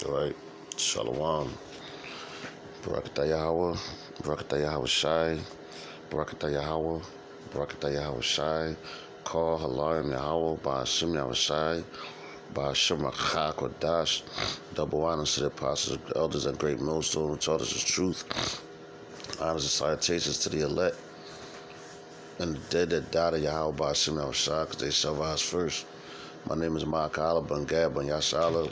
All right, Shalom. Barakatah Yahweh, Barakatah Yahweh Shai, Barakatah Yahweh, Barakatah Yahweh Shai, Call Halayim Yahweh, Ba'ashim Yahweh Shai, Ba'ashim Achak Kodash, double honors to the apostles, the elders, and great millstone, who taught us the truth. Honors and salutations to the elect, and the dead that died of Yahweh, Ba'ashim Yahweh Shai, because they shall rise first. My name is Ma'akala Bangab Ben Yashala.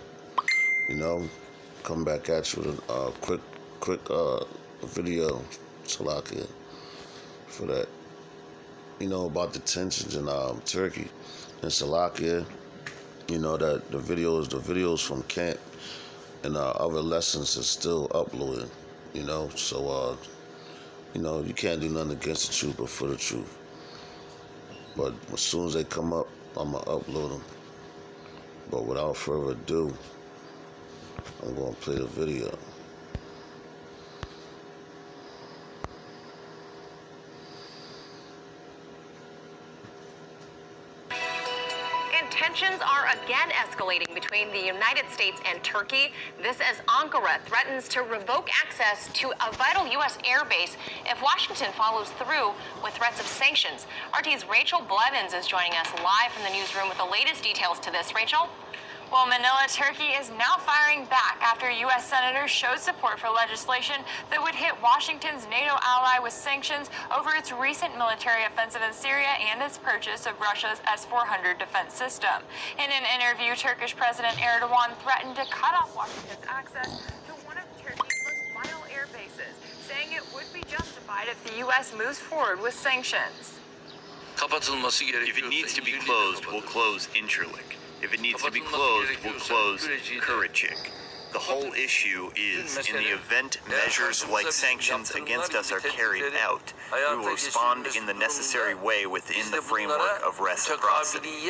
Come back at you with a quick video, Salakia, for that. About the tensions in Turkey and Salakia. That the videos from camp and other lessons are still uploading. So you can't do nothing against the truth but for the truth. But as soon as they come up, I'ma upload them. But without further ado, I'm going to play the video. Tensions are again escalating between the United States and Turkey. This as Ankara threatens to revoke access to a vital U.S. airbase if Washington follows through with threats of sanctions. RT's Rachel Blevins is joining us live from the newsroom with the latest details to this. Rachel? Well, Manila, Turkey is now firing back after U.S. senators showed support for legislation that would hit Washington's NATO ally with sanctions over its recent military offensive in Syria and its purchase of Russia's S-400 defense system. In an interview, Turkish President Erdogan threatened to cut off Washington's access to one of Turkey's most vital air bases, saying it would be justified if the U.S. moves forward with sanctions. If it needs to be closed, we'll close Incirlik. If it needs to be closed, we'll close Kurachik. The whole issue is, in the event measures like sanctions against us are carried out, we will respond in the necessary way within the framework of reciprocity.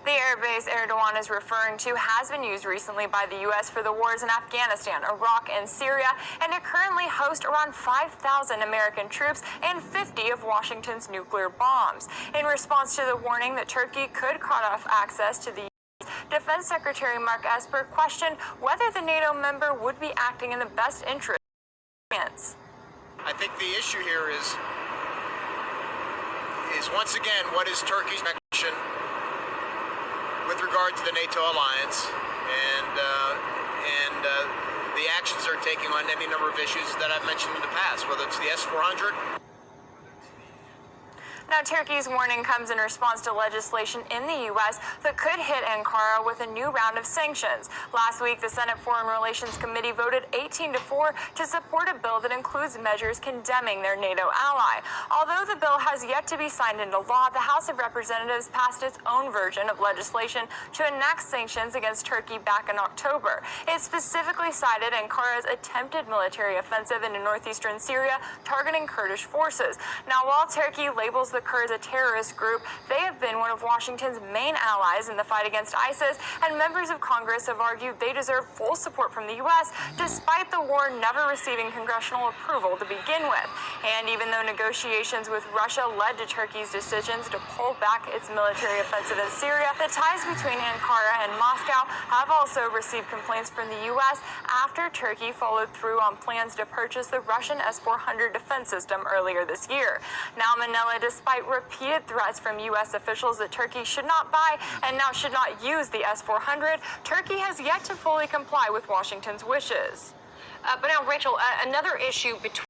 The airbase Erdogan is referring to has been used recently by the U.S. for the wars in Afghanistan, Iraq, and Syria, and it currently hosts around 5,000 American troops and 50 of Washington's nuclear bombs. In response to the warning that Turkey could cut off access to the U.S., Defense Secretary Mark Esper questioned whether the NATO member would be acting in the best interest of France. I think the issue here is once again, what is Turkey's action with regard to the NATO alliance and the actions they're taking on any number of issues that I've mentioned in the past, whether it's the S-400. Now, Turkey's warning comes in response to legislation in the U.S. that could hit Ankara with a new round of sanctions. Last week, the Senate Foreign Relations Committee voted 18-4 to support a bill that includes measures condemning their NATO ally. Although the bill has yet to be signed into law, the House of Representatives passed its own version of legislation to enact sanctions against Turkey back in October. It specifically cited Ankara's attempted military offensive into northeastern Syria, targeting Kurdish forces. Now, while Turkey labels the Kurds a terrorist group, they have been one of Washington's main allies in the fight against ISIS, and members of Congress have argued they deserve full support from the U.S., despite the war never receiving congressional approval to begin with. And even though negotiations with Russia led to Turkey's decisions to pull back its military offensive in Syria, the ties between Ankara and Moscow have also received complaints from the U.S. after Turkey followed through on plans to purchase the Russian S-400 defense system earlier this year. Now, Manila, despite repeated threats from U.S. officials that Turkey should not buy and now should not use the S-400, Turkey has yet to fully comply with Washington's wishes. But now, Rachel, another issue between